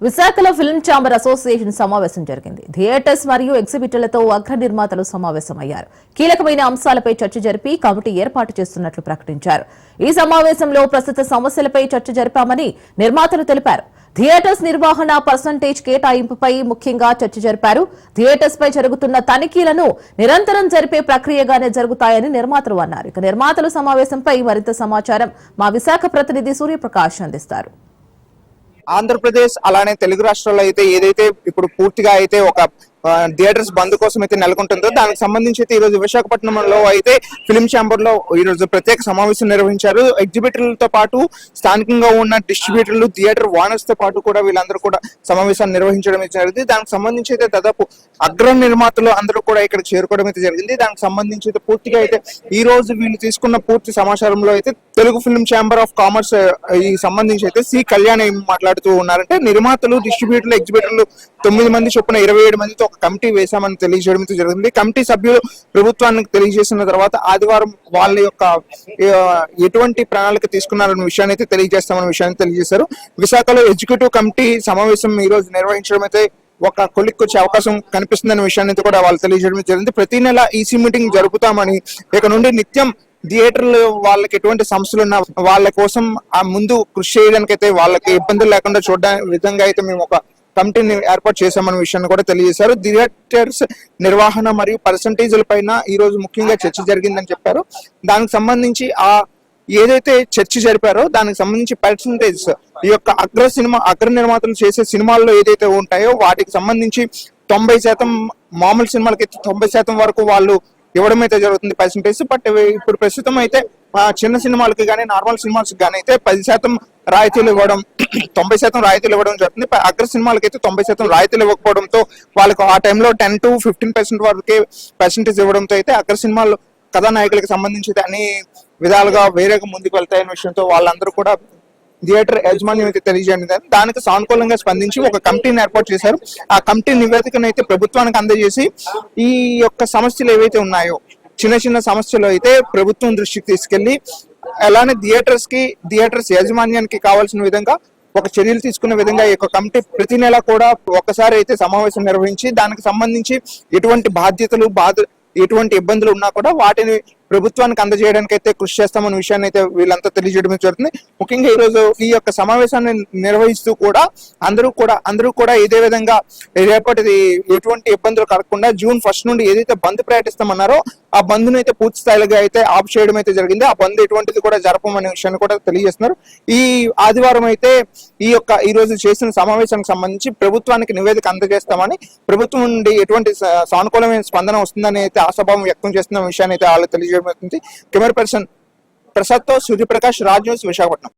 విశాఖలో film chamber association సమావేశం జరిగింది. థియేటర్స్ మరియు ఎగ్జిబిటర్లతో అగ్ర నిర్మాతలు సమావేశమయ్యారు. కీలకమైన అంశాలపై చర్చ జరిపి కమిటీ ఏర్పాటు చేస్తున్నట్లు ప్రకటించారు. ఈ సమావేశంలో ప్రస్తుత సమస్యలపై చర్చ జరిపామని నిర్మాతలు తెలిపారు. థియేటర్స్ నిర్వహణ పర్సంటేజ్ కేటాయింపుపై ముఖ్యంగా చర్చ జరిపారు. థియేటర్స్ పై జరుగుతున్న తనిఖీలను నిరంతరం జరిపే ప్రక్రియగానే జరుగుతాయని నిర్మాతలు అన్నారు. ఇక నిర్మాతలు సమావేశంపై మరింత సమాచారం మా విశాఖ ప్రతినిధి సూర్యప్రకాష్ అందిస్తారు. ఆంధ్రప్రదేశ్ అలానే తెలుగు రాష్ట్రాల్లో అయితే ఏదైతే ఇప్పుడు పూర్తిగా అయితే ఒక థియేటర్స్ బంద్ కోసం అయితే నెలకొంటుందో దానికి సంబంధించి అయితే ఈ రోజు విశాఖపట్నంలో అయితే ఫిల్మ్ ఛాంబర్ లో ఈ రోజు ప్రత్యేక సమావేశం నిర్వహించారు. ఎగ్జిబిటర్లతో పాటు స్థానికంగా ఉన్న డిస్ట్రిబ్యూటర్లు, థియేటర్ ఓనర్స్ తో పాటు కూడా వీళ్ళందరూ కూడా సమావేశాన్ని నిర్వహించడం అయితే జరిగింది. దానికి సంబంధించి అయితే దాదాపు అగ్ర నిర్మాతలు అందరూ కూడా ఇక్కడ చేరుకోవడం అయితే జరిగింది. దానికి సంబంధించి అయితే పూర్తిగా అయితే ఈ రోజు వీళ్ళు తీసుకున్న పూర్తి సమాచారంలో అయితే Telugu film chamber of commerce ఈ సంబంధించి అయితే సి కళ్యాణ్ ఏం మాట్లాడుతూ ఉన్నారంటే, నిర్మాతలు, డిస్ట్రిబ్యూటర్లు, ఎగ్జిబిటర్లు 9 మంది చొప్పున 27 మందితో ఒక కమిటీ వేశామని తెలియజేయడం జరిగింది. కమిటీ సభ్యులు ప్రభుత్వానికి తెలియజేసిన తర్వాత ఆదివారం వాళ్ళ యొక్క ఎటువంటి ప్రణాళిక తీసుకున్నారన్న విషయాన్ని అయితే తెలియజేస్తామన్న విషయాన్ని తెలియజేశారు. విశాఖలో ఎగ్జిక్యూటివ్ కమిటీ సమావేశం ఈ రోజు నిర్వహించడం అయితే ఒక కొలిక్కి వచ్చే అవకాశం కనిపిస్తుందన్న విషయాన్ని కూడా వాళ్ళు తెలియజేయడం జరిగింది. ప్రతి నెల ఈసీ మీటింగ్ జరుపుతామని, ఇక నుండి నిత్యం థియేటర్లు వాళ్ళకి ఎటువంటి సమస్యలు ఉన్నా వాళ్ళ కోసం ఆ ముందు కృషి చేయడానికి అయితే వాళ్ళకి ఇబ్బందులు లేకుండా చూడడానికి విధంగా అయితే మేము ఒక కమిటీని ఏర్పాటు చేశామన్న విషయాన్ని కూడా తెలియజేశారు. థియేటర్స్ నిర్వహణ మరియు పర్సంటేజ్ల పైన ఈ రోజు ముఖ్యంగా చర్చ జరిగిందని చెప్పారు. దానికి సంబంధించి ఏదైతే చర్చ జరిపారో దానికి సంబంధించి పర్సంటేజ్ ఈ యొక్క అగ్ర నిర్మాతలు చేసే సినిమాల్లో ఏదైతే ఉంటాయో వాటికి సంబంధించి 90% మామూలు సినిమాలకి 90% వరకు వాళ్ళు ఇవ్వడం అయితే జరుగుతుంది పర్సంటేజ్. బట్ ఇప్పుడు ప్రస్తుతం అయితే చిన్న సినిమాలకి కానీ నార్మల్ సినిమాలకి కానీ అయితే 10% రాయితీలు ఇవ్వడం, 90% రాయితీలు ఇవ్వడం జరుగుతుంది. అగ్ర సినిమాలకి అయితే 90% రాయితీలు ఇవ్వకపోవడంతో వాళ్ళకు ఆ టైంలో 10 to 15% వరకే పర్సంటేజ్ ఇవ్వడంతో అయితే అగ్ర సినిమాలు కథానాయకులకు సంబంధించి అన్ని విధాలుగా వేరేగా ముందుకు వెళ్తాయనే విషయంతో వాళ్ళందరూ కూడా థియేటర్ యాజమాన్యం అయితే తెలియజేయండి. దానికి సానుకూలంగా స్పందించి ఒక కమిటీని ఏర్పాటు చేశారు. ఆ కమిటీ నివేదికను అయితే ప్రభుత్వానికి అందజేసి ఈ యొక్క సమస్యలు ఏవైతే ఉన్నాయో చిన్న చిన్న సమస్యలు అయితే ప్రభుత్వం దృష్టికి తీసుకెళ్లి అలానే థియేటర్స్ యాజమాన్యానికి కావాల్సిన విధంగా ఒక చర్యలు తీసుకునే విధంగా ఈ యొక్క కమిటీ ప్రతి నెల కూడా ఒకసారి అయితే సమావేశం నిర్వహించి దానికి సంబంధించి ఎటువంటి ఇబ్బందులు ఉన్నా కూడా వాటిని ప్రభుత్వానికి అందజేయడానికి అయితే కృషి చేస్తామన్న విషయాన్ని అయితే వీళ్ళంతా తెలియజేయడం జరుగుతుంది. ముఖ్యంగా ఈ రోజు ఈ యొక్క సమావేశాన్ని నిర్వహిస్తూ కూడా అందరూ కూడా ఇదే విధంగా రేపటిది ఎటువంటి ఇబ్బందులు కలగకుండా June 1 నుండి ఏదైతే బంద్ ప్రకటిస్తామన్నారో ఆ బంద్ను అయితే పూర్తి స్థాయిగా అయితే ఆఫ్ చేయడం అయితే జరిగింది. ఆ బంద్ ఎటువంటిది కూడా జరపమనే విషయాన్ని కూడా తెలియజేస్తున్నారు. ఈ ఆదివారం అయితే ఈ రోజు చేసిన సమావేశానికి సంబంధించి ప్రభుత్వానికి నివేదిక అందజేస్తామని, ప్రభుత్వం నుండి ఎటువంటి సానుకూలమైన స్పందన వస్తుందని అయితే ఆశాభావం వ్యక్తం చేస్తున్న విషయాన్ని అయితే వాళ్ళు తెలియజేయబడుతుంది. కెమెరా పర్సన్ ప్రసాద్ తో సూర్యప్రకాష్, రాజ్ న్యూస్, విశాఖపట్నం.